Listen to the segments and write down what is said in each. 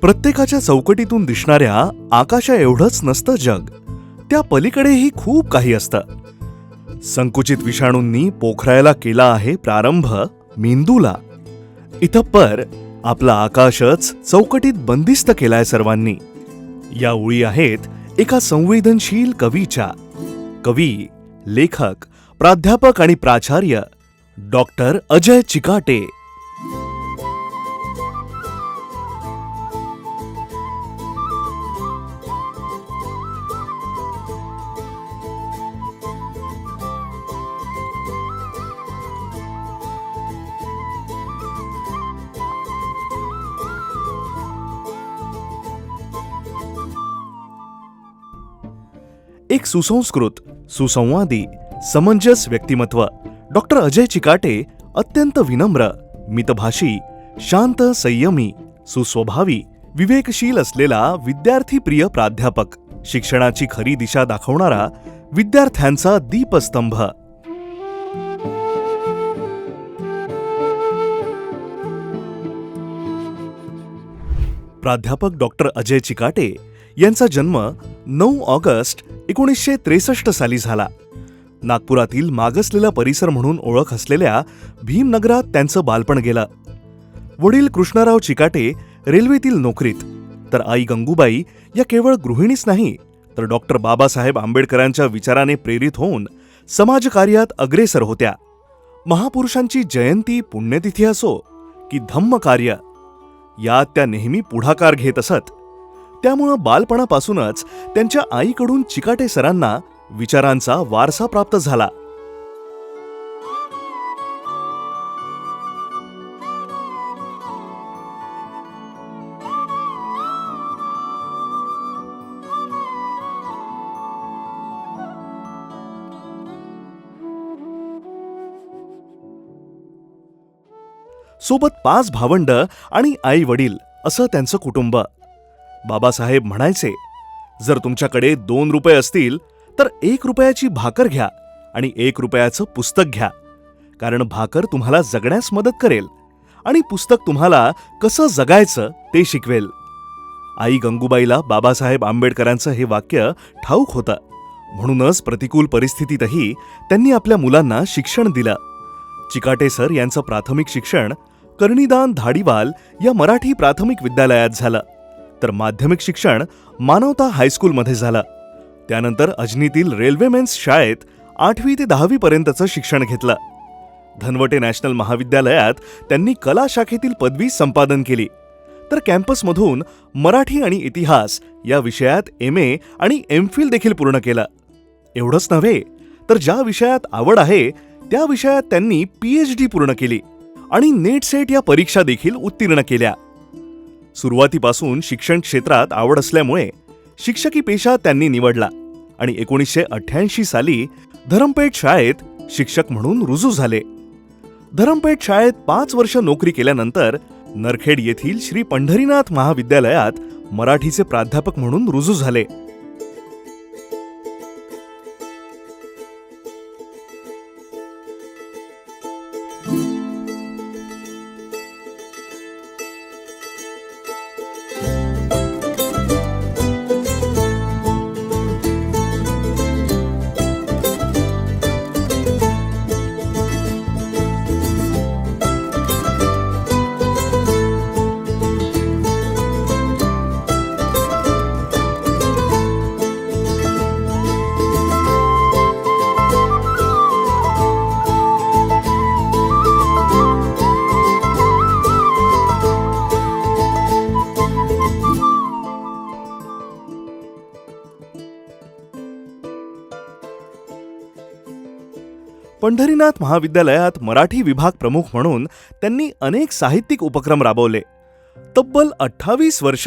प्रत्येकाच्या चौकटीतून दिसणाऱ्या आकाशा एवढंच नसतं जग, त्या पलीकडेही खूप काही असतं. संकुचित विषाणूंनी पोखरायला केला आहे प्रारंभ मेंदूला. इथपर आपला आकाशच चौकटीत बंदिस्त केलाय सर्वांनी. या ओळी आहेत एका संवेदनशील कवीच्या. कवी, लेखक, प्राध्यापक आणि प्राचार्य डॉक्टर अजय चिकाटे. एक सुसंस्कृत, सुसंवादी, समंजस व्यक्तिमत्व डॉक्टर अजय चिकाटे अत्यंत विनम्र, मितभाषी, शांत, संयमी, सुस्वभावी, विवेकशील असलेला विद्यार्थीप्रिय प्राध्यापक, शिक्षणाची खरी दिशा दाखवणारा विद्यार्थ्यांचा दीपस्तंभ. प्राध्यापक डॉक्टर अजय चिकाटे यांचा जन्म 9 ऑगस्ट 1963 साली झाला. नागपुरातील मागासलेला परिसर म्हणून ओळख असलेल्या भीमनगरात त्यांचं बालपण गेलं. वडील कृष्णराव चिकाटे रेल्वेतील नोकरीत, तर आई गंगूबाई या केवळ गृहिणीच नाही, तर डॉक्टर बाबासाहेब आंबेडकरांच्या विचाराने प्रेरित होऊन समाजकार्यात अग्रेसर होत्या. महापुरुषांची जयंती, पुण्यतिथी असो की धम्मकार्य, यात त्या नेहमी पुढाकार घेत असत. त्यामुळं बालपणापासूनच त्यांच्या आईकडून चिकाटे सरांना विचारांचा वारसा प्राप्त झाला. सोबत 5 भावंड आणि आई वडील असं त्यांचं कुटुंब. बाबासाहेब म्हणायचे, जर तुमच्याकडे 2 रुपये असतील तर 1 रुपयाची भाकर घ्या आणि 1 रुपयाचं पुस्तक घ्या, कारण भाकर तुम्हाला जगण्यास मदत करेल आणि पुस्तक तुम्हाला कसं जगायचं ते शिकवेल. आई गंगूबाईला बाबासाहेब आंबेडकरांचं हे वाक्य ठाऊक होतं. म्हणूनच प्रतिकूल परिस्थितीतही त्यांनी आपल्या मुलांना शिक्षण दिलं. चिकाटे सर यांचं प्राथमिक शिक्षण कर्णीदान धाडीवाल या मराठी प्राथमिक विद्यालयात झालं, तर माध्यमिक शिक्षण मानवता हायस्कूलमध्ये झालं. त्यानंतर अजनीतील रेल्वेमेन्स शाळेत 8वी ते 10वी पर्यंतचं शिक्षण घेतलं. धनवटे नॅशनल महाविद्यालयात त्यांनी कला शाखेतील पदवी संपादन केली, तर कॅम्पसमधून मराठी आणि इतिहास या विषयात MA आणि MPhil देखील पूर्ण केलं. एवढंच नव्हे, तर ज्या विषयात आवड आहे त्या विषयात त्यांनी PhD पूर्ण केली आणि नेट सेट या परीक्षा देखील उत्तीर्ण केल्या. सुरुवातीपासून शिक्षण क्षेत्रात आवड असल्यामुळे शिक्षकी पेशा त्यांनी निवडला आणि 1988 साली धरमपेठ शाळेत शिक्षक म्हणून रुजू झाले. धरमपेठ शाळेत 5 वर्ष नोकरी केल्यानंतर नरखेड येथील श्री पंढरीनाथ महाविद्यालयात मराठीचे प्राध्यापक म्हणून रुजू झाले. पंढरीनाथ महाविद्यालयात मराठी विभाग प्रमुख म्हणून त्यांनी अनेक साहित्यिक उपक्रम राबवले. तब्बल 28 वर्ष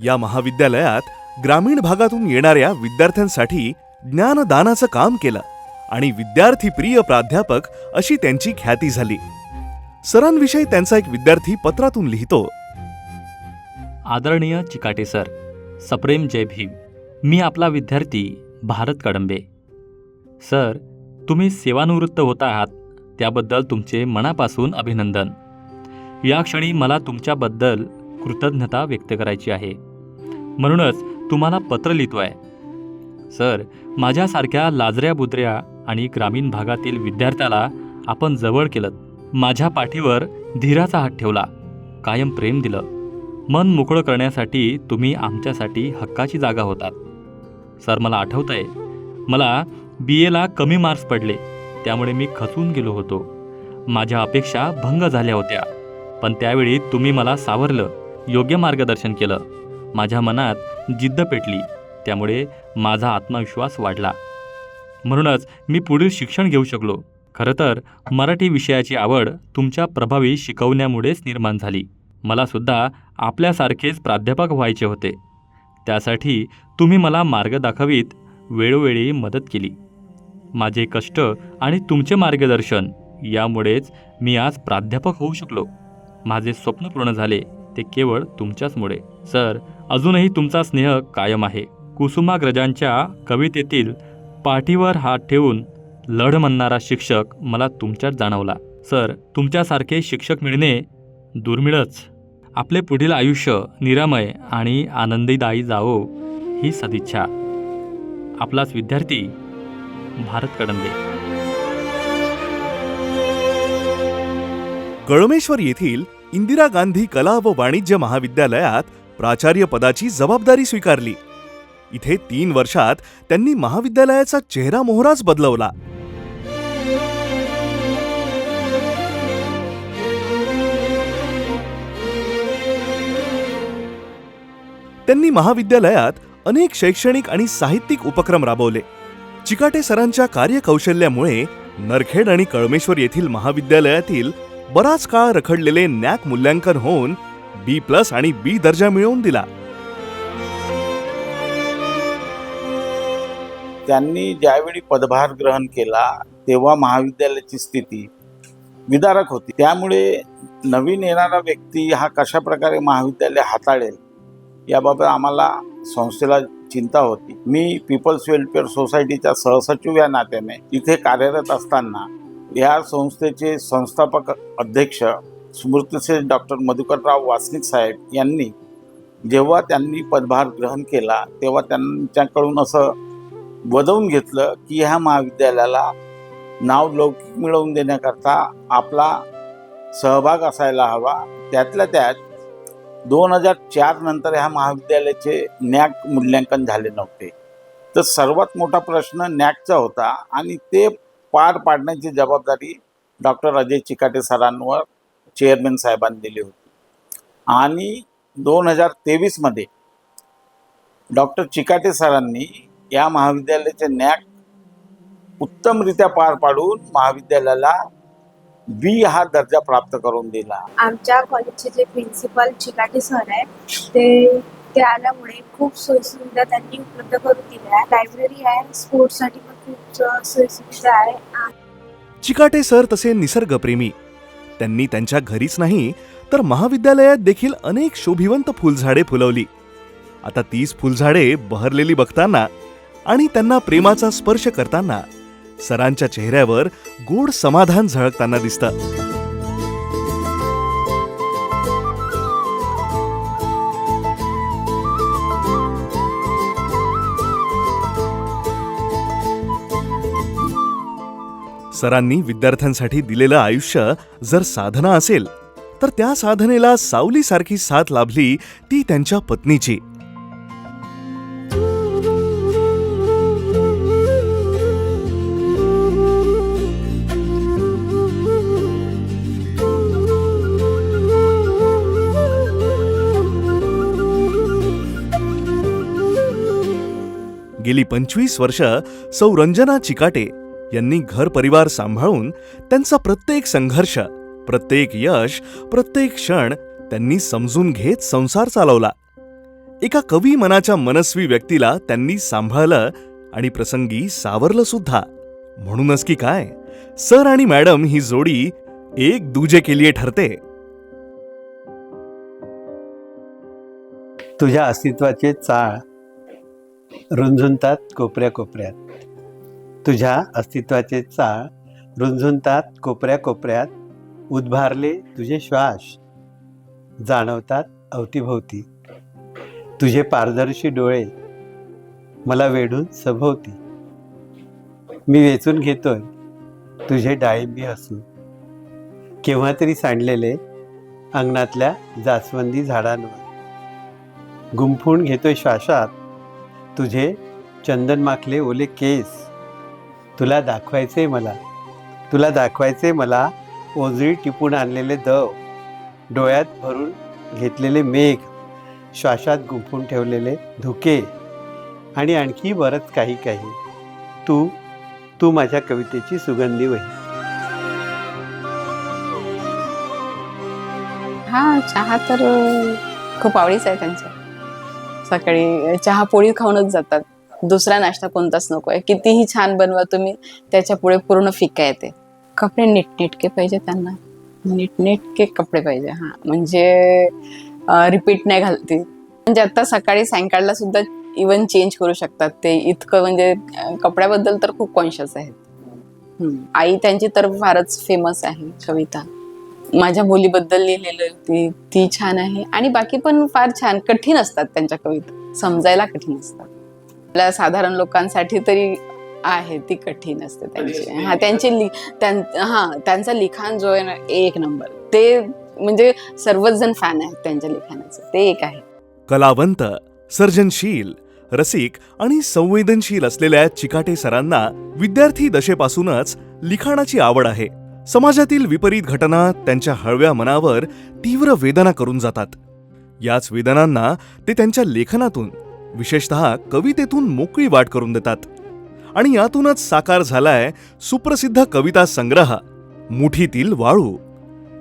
या महाविद्यालयात ग्रामीण भागातून येणाऱ्या विद्यार्थ्यांसाठी ज्ञानदानाचं काम केलं आणि विद्यार्थीप्रिय प्राध्यापक अशी त्यांची ख्याती झाली. सरांविषयी त्यांचा एक विद्यार्थी पत्रातून लिहितो, आदरणीय चिकाटे सर, सप्रेम जय भीम. मी आपला विद्यार्थी भारत कडंबे. सर, तुम्ही सेवानिवृत्त होत आहात त्याबद्दल तुमचे मनापासून अभिनंदन. या क्षणी मला तुमच्याबद्दल कृतज्ञता व्यक्त करायची आहे, म्हणूनच तुम्हाला पत्र लिहितोय. सर, माझ्यासारख्या लाजऱ्या-बुजऱ्या आणि ग्रामीण भागातील विद्यार्थ्याला आपण जवळ केलं. माझ्या पाठीवर धीराचा हात ठेवला, कायम प्रेम दिलं. मन मोकळं करण्यासाठी तुम्ही आमच्यासाठी हक्काची जागा होतात. सर, मला आठवतंय, मला BAला कमी मार्क्स पडले, त्यामुळे मी खचून गेलो होतो. माझ्या अपेक्षा भंग झाल्या होत्या, पण त्यावेळी तुम्ही मला सावरलं, योग्य मार्गदर्शन केलं. माझ्या मनात जिद्द पेटली, त्यामुळे माझा आत्मविश्वास वाढला. म्हणूनच मी पुढील शिक्षण घेऊ शकलो. खरं तर मराठी विषयाची आवड तुमच्या प्रभावी शिकवण्यामुळेच निर्माण झाली. मला सुद्धा आपल्यासारखेच प्राध्यापक व्हायचे होते. त्यासाठी तुम्ही मला मार्ग दाखवीत वेळोवेळी मदत केली. माझे कष्ट आणि तुमचे मार्गदर्शन यामुळेच मी आज प्राध्यापक होऊ शकलो. माझे स्वप्न पूर्ण झाले ते केवळ तुमच्याचमुळे. सर, अजूनही तुमचा स्नेह कायम आहे. कुसुमाग्रजांच्या कवितेतील पाठीवर हात ठेवून लढ म्हणणारा शिक्षक मला तुमच्यात जाणवला. सर, तुमच्यासारखे शिक्षक मिळणे दुर्मिळच. आपले पुढील आयुष्य निरामय आणि आनंदीदायी जावो ही सदिच्छा. आपलाच विद्यार्थी भारत कडंदे. कळमेश्वर येथील इंदिरा गांधी कला व वाणिज्य महाविद्यालयात प्राचार्य पदाची जबाबदारी स्वीकारली. इथे 3 वर्षात त्यांनी महाविद्यालयाचा चेहरा मोहराच बदलवला. त्यांनी महाविद्यालयात अनेक शैक्षणिक आणि साहित्यिक उपक्रम राबवले. चिकाटे सरांच्या कार्यकौशल्यामुळे नरखेड आणि कळमेश्वर येथील महाविद्यालयातील बराच काळ रखडलेले नॅक मूल्यांकन होऊन B+ आणि B दर्जा मिळवून दिला. त्यांनी ज्यावेळी पदभार ग्रहण केला तेव्हा महाविद्यालयाची स्थिती विदारक होती. त्यामुळे नवीन येणारा व्यक्ती हा कशा प्रकारे महाविद्यालय हाताळेल याबाबत आम्हाला संस्थेला चिंता होती. मी पीपल्स वेलफेअर सोसायटीच्या सहसचिव या नात्याने इथे कार्यरत असताना या संस्थेचे संस्थापक अध्यक्ष स्मृतिश्री डॉक्टर मधुकरराव वासनिक साहेब यांनी जेव्हा त्यांनी पदभार ग्रहण केला तेव्हा त्यांच्याकडून असं वदवून घेतलं की ह्या महाविद्यालयाला नाव लौकिक मिळवून देण्याकरता आपला सहभाग असायला हवा. त्यातल्या त्यात 2004 नंतर ह्या महाविद्यालयाचे नॅक मूल्यांकन झाले नव्हते. तर सर्वात मोठा प्रश्न नॅकचा होता आणि ते पार पाडण्याची जबाबदारी डॉक्टर अजय चिकाटे सरांवर चेअरमॅन साहेबांनी दिली होती. आणि 2023 मध्ये डॉक्टर चिकाटे सरांनी या महाविद्यालयाचे नॅक उत्तमरित्या पार पाडून महाविद्यालयाला B हा दर्जा प्राप्त करून दिला. आमच्या कॉलेजचे जे प्रिन्सिपल चिकाटे सर आहे ते आल्यामुळे खूप सोयीसुविधा त्यांनी उपलब्ध करून दिल्या आहे. लायब्ररी आहे, स्पोर्ट्ससाठी पण खूप सोयीसुविधा आहे. चिकाटे सर तसे निसर्गप्रेमी. त्यांनी त्यांच्या घरीच नाही तर महाविद्यालयात देखील अनेक शोभिवंत फुलझाडे फुलवली. आता तीच फुलझाडे बहरलेली बघताना आणि त्यांना प्रेमाचा स्पर्श करताना सरांच्या चेहऱ्यावर गोड समाधान झळकताना दिसतं. सरांनी विद्यार्थ्यांसाठी दिलेलं आयुष्य जर साधना असेल तर त्या साधनेला सावलीसारखी साथ लाभली ती त्यांच्या पत्नीची. गेली 25 वर्ष सौ रंजना चिकाटे यांनी घर परिवार सांभाळून त्यांचा प्रत्येक संघर्ष, प्रत्येक यश, प्रत्येक क्षण त्यांनी समजून घेत संसार चालवला. एका कवी मनाच्या मनस्वी व्यक्तीला त्यांनी सांभाळलं आणि प्रसंगी सावरलं सुद्धा. म्हणूनच की काय, सर आणि मॅडम ही जोडी एक दूजे के लिए ठरते. तुझ्या अस्तित्वाचे चाळ रुंझुनतात कोपऱ्या कोपऱ्यात. तुझ्या अस्तित्वाचे चाळ रुंझुनतात कोपऱ्या कोपऱ्यात, उद्भारले तुझे श्वास जाणवतात अवतीभोवती. तुझे पारदर्शी डोळे मला वेढून सभोवती. मी वेचून घेतोय तुझे डाळिंबी हसू, केव्हा तरी सांडलेले अंगणातल्या जास्वंदी झाडांवर. गुंफून घेतोय श्वासात तुझे चंदन माखले ओले केस. तुला दाखवायचे मला ओझळी टिपून आणलेले दव, डोळ्यात भरून घेतलेले मेघ, श्वासात गुंफून ठेवलेले धुके आणि आणखी बरंच काही काही. तू माझ्या कवितेची सुगंधी वही. हा, चहा तर खूप आवडीचा आहे त्यांचा. सकाळी चहा पोळी खाऊनच जातात, दुसरा नाश्ता कोणताच नको आहे. कितीही छान बनवा तुम्ही, त्याच्या पुढे पूर्ण फिका येते. कपडे नीटनेटके पाहिजे त्यांना, नीटनेटके कपडे पाहिजे. हा, म्हणजे रिपीट नाही घालते. म्हणजे आता सकाळी सायंकाळला सुद्धा इवन चेंज करू शकतात ते, इतकं म्हणजे कपड्याबद्दल तर खूप कॉन्शियस आहेत. आई त्यांची तर फारच फेमस आहे कविता. माझ्या मुलीबद्दल लिहिलेलं ती छान आहे. आणि बाकी पण फार छान, कठीण असतात त्यांच्या कविता, समजायला कठीण असतात. आपल्या साधारण लोकांसाठी तरी आहे ती कठीण असते त्यांची. त्यांचं लिखाण जो आहे ना, एक नंबर. ते म्हणजे सर्वच जण फॅन आहेत त्यांच्या लिखाणाचं, ते एक आहे. कलावंत, सर्जनशील, रसिक आणि संवेदनशील असलेल्या चिकाटे सरांना विद्यार्थी दशेपासूनच लिखाणाची आवड आहे. समाजातील विपरीत घटना त्यांच्या हळव्या मनावर तीव्र वेदना करून जातात. याच वेदनांना ते त्यांच्या लेखनातून, विशेषतः कवितेतून मोकळी वाट करून देतात. आणि यातूनच साकार झालाय सुप्रसिद्ध कविता संग्रह मुठीतील वाळू.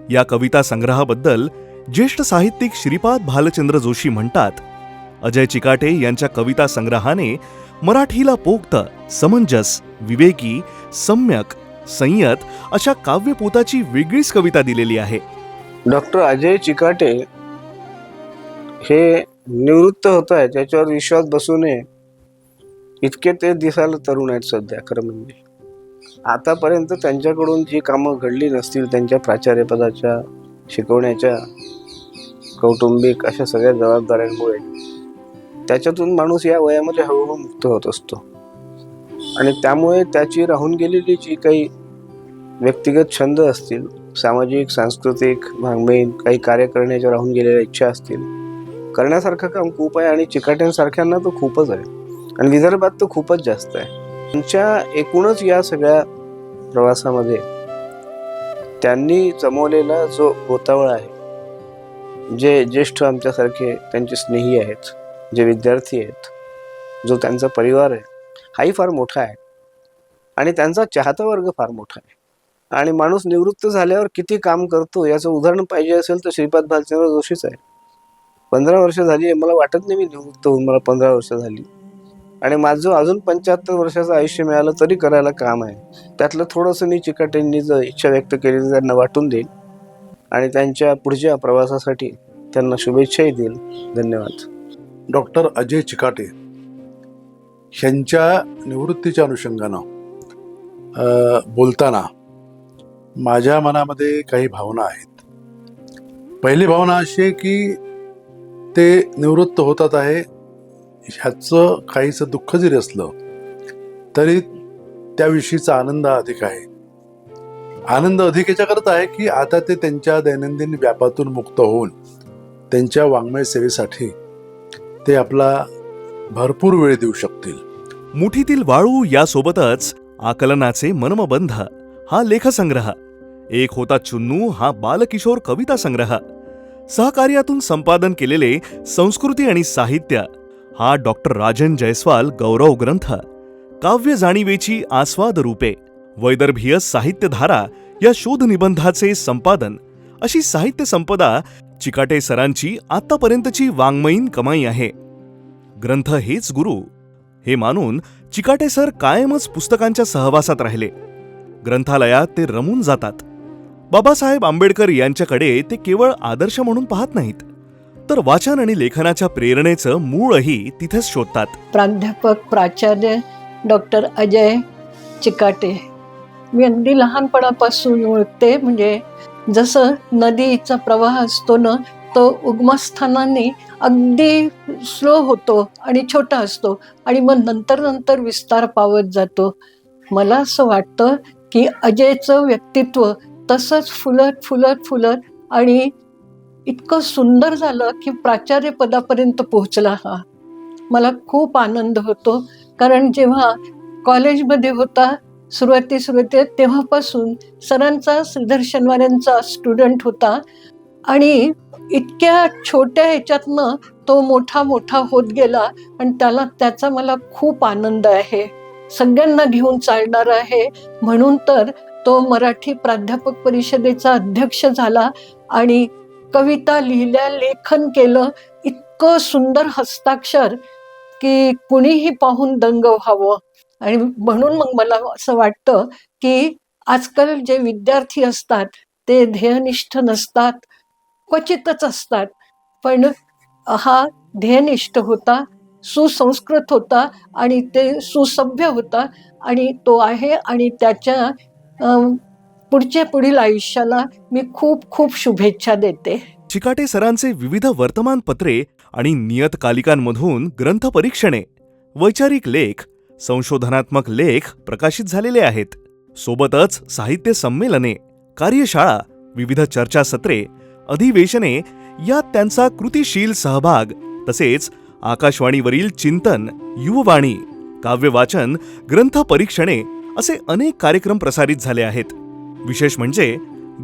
या कविता संग्रहाबद्दल ज्येष्ठ साहित्यिक श्रीपाद भालचंद्र जोशी म्हणतात, अजय चिकाटे यांच्या कविता संग्रहाने मराठीला पोक्त, समंजस, विवेकी, सम्यक, संयत अशा काव्यपोताची वेगळीच कविता दिलेली आहे. डॉक्टर अजय चिकाटे हे निवृत्त होत आहे, त्याच्यावर विश्वास बसू नये इतके ते दिसायला तरुण आहेत सध्या. खरं म्हणजे आतापर्यंत त्यांच्याकडून जी कामं घडली नसतील, त्यांच्या प्राचार्यपदाच्या, शिकवण्याच्या, कौटुंबिक अशा सगळ्या जबाबदाऱ्यांमुळे, त्याच्यातून माणूस या वयामध्ये हळूहळू मुक्त होत असतो. आणि त्यामुळे त्याची राहून गेलेली जी काही व्यक्तिगत छंद असतील, सामाजिक, सांस्कृतिक, भांगमेन काही कार्य करण्याच्या राहून गेलेल्या इच्छा असतील, करण्यासारखं काम खूप आहे. आणि चिकाट्यांसारख्यांना तो खूपच आहे, आणि विदर्भात तो खूपच जास्त आहे. त्यांच्या एकूणच या सगळ्या प्रवासामध्ये त्यांनी जमवलेला जो गोतावळ आहे, जे ज्येष्ठ आमच्यासारखे त्यांचे स्नेही आहेत, जे विद्यार्थी आहेत, जो त्यांचा परिवार आहे, हाही फार मोठा आहे. आणि त्यांचा चाहता वर्ग फार मोठा आहे. आणि माणूस निवृत्त झाल्यावर किती काम करतो याचं उदाहरण पाहिजे असेल तर श्रीपाद भालचंद्र जोशीच आहे. 15 वर्ष झाली आहे, मला वाटत नाही मी निवृत्त होऊन मला 15 वर्ष झाली. आणि माझं अजून 75 वर्षाचं आयुष्य मिळालं तरी करायला काम आहे. त्यातलं थोडंसं मी चिकाटेंनी जर इच्छा व्यक्त केली तर त्यांना वाटून देईल, आणि त्यांच्या पुढच्या प्रवासासाठी त्यांना शुभेच्छाही देईल. धन्यवाद. डॉक्टर अजय चिकाटे यांच्या निवृत्तीच्या अनुषंगानं बोलताना माझ्या मनामध्ये काही भावना आहेत. पहिली भावना अशी आहे की ते निवृत्त होतात आहे ह्याचं काहीसं दुःख जरी असलं तरी त्याविषयीचा आनंद अधिक आहे. आनंद अधिक याच्याकरता आहे की आता ते त्यांच्या दैनंदिन व्यापातून मुक्त होऊन त्यांच्या वाङ्मय सेवेसाठी ते आपला भरपूर वेळ देऊ शकतील. मुठीतील वाळू यासोबतच आकलनाचे मर्मबंध हा लेखसंग्रह, एक होता चुन्नू हा बालकिशोर कविता संग्रह, सहकार्यातून संपादन केलेले संस्कृती आणि साहित्य हा डॉक्टर राजन जयस्वाल गौरव ग्रंथ, काव्य जाणीवेची आस्वाद रूपे, वैदर्भीय साहित्यधारा या शोध निबंधाचे संपादन अशी साहित्य संपदा चिकाटे सरांची आतापर्यंतची वाङ्मयीन कमाई आहे. ग्रंथ हेच गुरु हे मानून चिकाटे सर कायमच पुस्तकांच्या सहवासात राहिले. ग्रंथालयात ते रमून जातात. बाबासाहेब आंबेडकर यांच्याकडे ते केवळ आदर्श म्हणून पाहत नाहीत, तर वाचन आणि लेखनाच्या प्रेरणेचं मूळही तिथेच शोधतात. प्राध्यापक प्राचार्य डॉक्टर अजय चिकाटे. मी अगदी लहानपणापासून ओळखते. म्हणजे जसं नदीचा प्रवाह असतो ना, तो उगमस्थानाने अगदी स्लो होतो आणि छोटा असतो आणि मग नंतर नंतर विस्तार पावत जातो. मला असं वाटतं की अजयचं व्यक्तित्व तसंच फुलत फुलत फुलत आणि इतकं सुंदर झालं की प्राचार्यपदापर्यंत पोहोचला हा. मला खूप आनंद होतो, कारण जेव्हा कॉलेजमध्ये होता सुरुवाती तेव्हापासून सरांचा, श्रीधर शनिवाऱ्यांचा स्टुडंट होता आणि इतक्या छोट्या ह्याच्यातनं तो मोठा मोठा होत गेला आणि त्याचा मला खूप आनंद आहे. सगळ्यांना घेऊन चालणारा आहे म्हणून तर तो मराठी प्राध्यापक परिषदेचा अध्यक्ष झाला आणि कविता लिहिल्या, लेखन केलं. इतकं सुंदर हस्ताक्षर की कुणीही पाहून दंग व्हावं. आणि म्हणून मग मला असं वाटतं की आजकाल जे विद्यार्थी असतात ते ध्येयनिष्ठ नसतात, क्वचितच असतात, पण हा ध्येयनिष्ठ होता, सुसंस्कृत होता आणि ते सुसभ्य होता आणि तो आहे. आणि त्याच्या पुढील आयुष्याला मी खूप खूप शुभेच्छा देते. चिकाटे सरांचे विविध वर्तमानपत्रे आणि नियतकालिकांमधून ग्रंथपरीक्षणे, वैचारिक लेख, संशोधनात्मक लेख प्रकाशित झालेले आहेत. सोबतच साहित्य संमेलने, कार्यशाळा, विविध चर्चासत्रे, अधिवेशने यात त्यांचा कृतिशील सहभाग, तसेच आकाशवाणीवरील चिंतन, युववाणी, काव्यवाचन, ग्रंथपरीक्षणे असे अनेक कार्यक्रम प्रसारित झाले आहेत. विशेष म्हणजे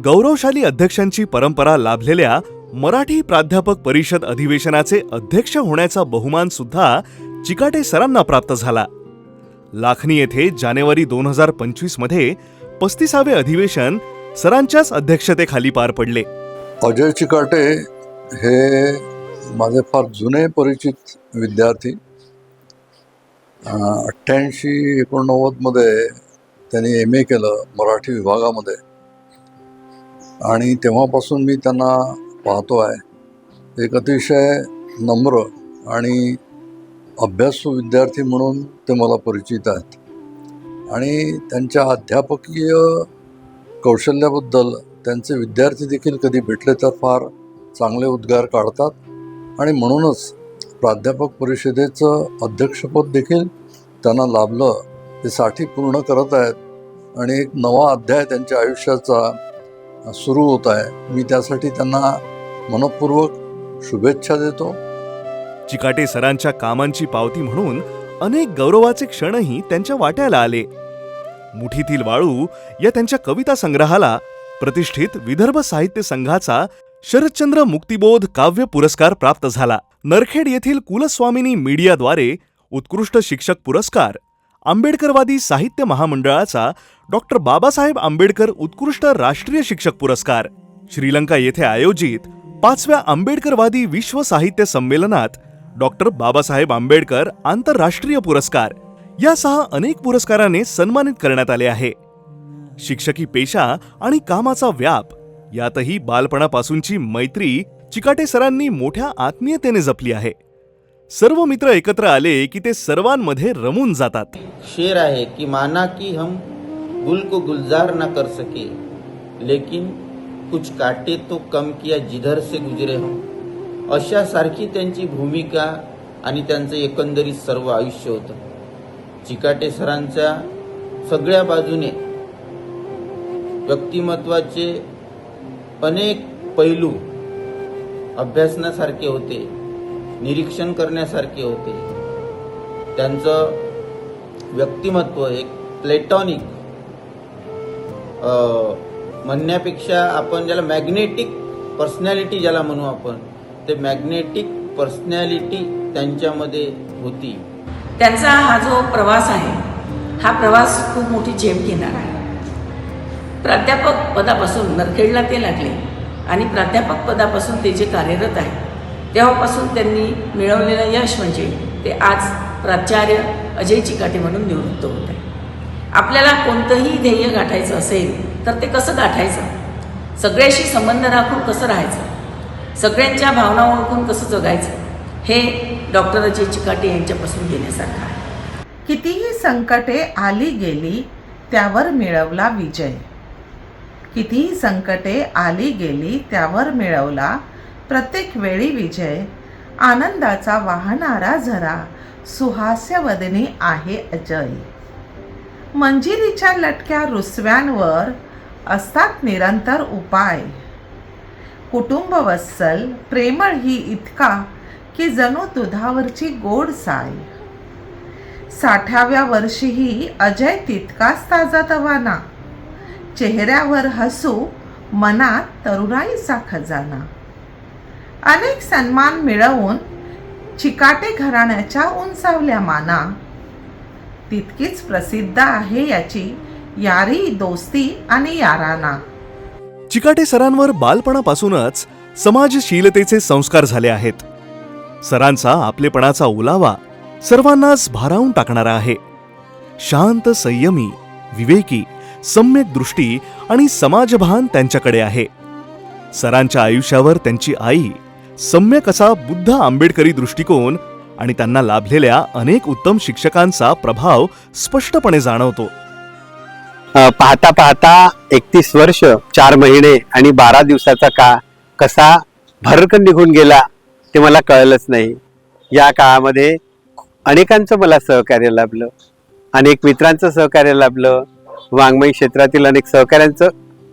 गौरवशाली अध्यक्षांची परंपरा लाभलेल्या मराठी प्राध्यापक परिषद अधिवेशनाचे अध्यक्ष होण्याचा बहुमान सुद्धा चिकाटे सरांना प्राप्त झाला. लाखनी येथे जानेवारी 2025 मध्ये 35वे अधिवेशन सरांच्याच अध्यक्षतेखाली पार पडले. अजय चिकाटे हे माझे फार जुने परिचित विद्यार्थी. 88-89 मध्ये त्यांनी MA केलं मराठी विभागामध्ये आणि तेव्हापासून मी त्यांना पाहतो आहे. एक अतिशय नम्र आणि अभ्यासू विद्यार्थी म्हणून ते मला परिचित आहेत आणि त्यांच्या अध्यापकीय कौशल्याबद्दल त्यांचे विद्यार्थी देखील कधी भेटले तर फार चांगले उद्गार काढतात आणि म्हणूनच प्राध्यापक परिषदेचं अध्यक्षपद देखील त्यांना लाभलं. ते 60 पूर्ण करत आहेत आणि एक नवा अध्याय त्यांच्या आयुष्याचा सुरू होत आहे. मी त्यासाठी त्यांना मनपूर्वक शुभेच्छा देतो. चिकाटे सरांच्या कामांची पावती म्हणून अनेक गौरवाचे क्षणही त्यांच्या वाट्याला आले. मुठीतील वाळू या त्यांच्या कविता संग्रहाला प्रतिष्ठित विदर्भ साहित्य संघाचा शरदचंद्र मुक्तिबोध काव्य पुरस्कार प्राप्त झाला. नरखेड येथील कुलस्वामिनी मीडियाद्वारे उत्कृष्ट शिक्षक पुरस्कार, आंबेडकरवादी साहित्य महामंडळाचा डॉक्टर बाबासाहेब आंबेडकर उत्कृष्ट राष्ट्रीय शिक्षक पुरस्कार, श्रीलंका येथे आयोजित 5व्या आंबेडकरवादी विश्व साहित्य संमेलनात डॉक्टर बाबासाहेब आंबेडकर आंतरराष्ट्रीय पुरस्कार यासह अनेक पुरस्काराने सन्मानित करण्यात आले आहे. शिक्षकी पेशा आणि कामाचा व्याप यातही बालपणापासूनची मैत्री चिकाटे सरांनी मोठ्या आत्मीयतेने जपली आहे. सर्व मित्र एकत्र आले की ते सर्वांमध्ये रमून जातात. शेर आहे की माना की हम गुल को गुलजार न कर सके लेकिन कुछ काटे तो कम किया जिधर से गुजरे हम. अशा सारखी त्यांची भूमिका आणि त्यांचं एकंदरीत सर्व आयुष्य होतं. चिकाटे सरांच्या सगळ्या बाजूने व्यक्तिमत्वाचे अनेक पैलू अभ्यासण्यासारखे होते, निरीक्षण करण्यासारखे होते. त्यांचं व्यक्तिमत्व एक प्लेटॉनिक म्हणण्यापेक्षा आपण ज्याला मॅग्नेटिक पर्सनॅलिटी ज्याला म्हणू आपण, ते मॅग्नेटिक पर्सनॅलिटी त्यांच्यामध्ये होती. त्यांचा हा जो प्रवास आहे हा प्रवास खूप मोठी झेप घेणार आहे. प्राध्यापक पदापासून नरखेडला ते लागले आणि प्राध्यापक पदापासून ते जे कार्यरत आहे तेव्हापासून त्यांनी मिळवलेलं यश म्हणजे ते आज प्राचार्य अजय चिकाटे म्हणून निवृत्त होत आहे. आपल्याला कोणतंही ध्येय गाठायचं असेल तर ते कसं गाठायचं, सगळ्याशी संबंध राखून कसं राहायचं, सगळ्यांच्या भावना ओळखून कसं जगायचं, हे डॉक्टर अजय चिकाटे यांच्यापासून घेण्यासारखं आहे. कितीही संकटे आली गेली त्यावर मिळवला विजय. कितीही संकटे आली गेली त्यावर मिळवला प्रत्येक वेळी विजय. आनंदाचा वाहणारा झरा सुहास्यवदनी आहे अजय. मंजिरीच्या लटक्या रुसव्यांवर असतात निरंतर उपाय. कुटुंब वत्सल प्रेमळ ही इतका की जणू दुधावरची गोड साय. 60व्या वर्षीही अजय तितकाच ताजातवाना. चेहऱ्यावर हसू मनात तरुणाईचा खजाना. अनेक सन्मान मिळवून चिकाटे घराण्याच्या उंचावल्या माना. तितकीच प्रसिद्ध आहे याची यारी दोस्ती आणि याराना. चिकाटे सरांवर बालपणापासूनच समाजशीलतेचे संस्कार झाले आहेत. सरांचा आपलेपणाचा ओलावा सर्वांनाच भारावून टाकणारा आहे. शांत, संयमी, विवेकी, सम्यक दृष्टी आणि समाजभान त्यांच्याकडे आहे. सरांच्या आयुष्यावर त्यांची आई सम्यक असा बुद्ध आंबेडकरी दृष्टिकोन आणि त्यांना लाभलेल्या अनेक उत्तम शिक्षकांचा प्रभाव स्पष्टपणे जाणवतो. पाहता पाहता 31 वर्ष 4 महिने आणि 12 दिवसाचा काळ कसा भरकन निघून गेला ते मला कळलंच नाही. या काळामध्ये अनेकांचं मला सहकार्य लाभलं, अनेक मित्रांचं सहकार्य लाभलं, वाङ्मय क्षेत्रातील अनेक सहकाऱ्यांचं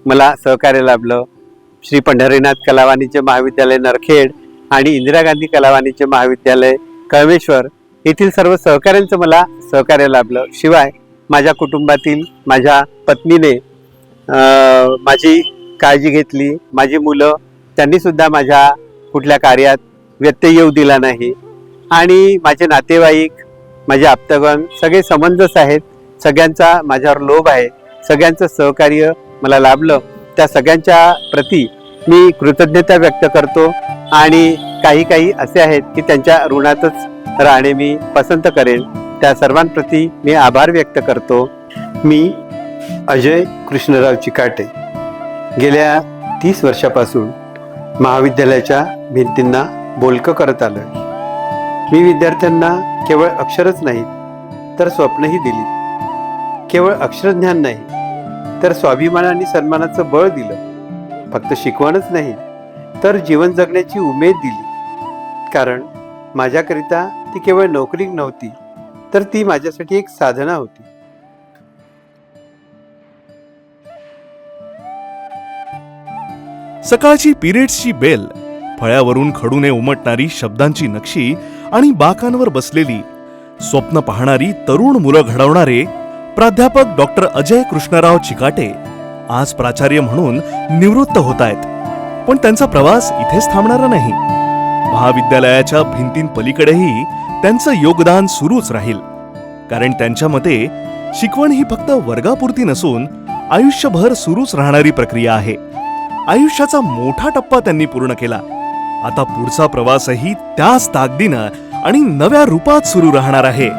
मला सहकार्य लाभलं. श्री पंढरीनाथ कला वाणिज्य महाविद्यालय नरखेड आणि इंदिरा गांधी कला वाणिज्य महाविद्यालय कळमेश्वर येथील सर्व सहकाऱ्यांचं मला सहकार्य लाभलं. शिवाय माझ्या कुटुंबातील माझ्या पत्नीने माझी काळजी घेतली. माझी मुलं त्यांनी सुद्धा माझ्या कुठल्या कार्यात व्यत्यय येऊ दिला नाही. आणि माझे नातेवाईक, माझे आप्तगण सगळे समंजस आहेत. सगळ्यांचा माझ्यावर लोभ आहे. सगळ्यांचं सहकार्य मला लाभलं. त्या सगळ्यांच्या प्रती मी कृतज्ञता व्यक्त करतो. आणि काही असे आहेत की त्यांच्या ऋणातच राहणे मी पसंत करेन. त्या सर्वांप्रती मी आभार व्यक्त करतो. मी अजय कृष्णराव चिकाटे गेल्या 30 वर्षापासून महाविद्यालयाच्या भिंतींना बोलकं करत आलोय. मी विद्यार्थ्यांना केवळ अक्षरच नाही तर स्वप्नही दिली. केवळ अक्षरज्ञान नाही तर स्वाभिमान आणि सन्मानाचं बळ दिलं. फक्त शिकवणच नाही तर जीवन जगण्याची उमेद दिली. कारण माझ्याकरिता ती केवळ नोकरी नव्हती तर ती माझ्यासाठी एक साधना होती. सकाळची पिरियड्सची बेल, फळ्यावरून खडूने उमटणारी शब्दांची नक्षी आणि बाकांवर बसलेली स्वप्न पाहणारी तरुण मुलं घडवणारे प्राध्यापक डॉक्टर अजय कृष्णराव चिकाटे आज प्राचार्य म्हणून निवृत्त होत आहेत. पण त्यांचा प्रवास इथेच थांबणारा नाही. महाविद्यालयाच्या भिंतींपलीकडेही त्यांचं योगदान सुरूच राहील. कारण त्यांच्या मते शिकवण ही फक्त वर्गापुरती नसून आयुष्यभर सुरूच राहणारी प्रक्रिया आहे. आयुष्याचा मोठा टप्पा त्यांनी पूर्ण केला. आता पुढचा प्रवासही त्याच ताकदीनं आणि नव्या रूपात सुरू राहणार आहे.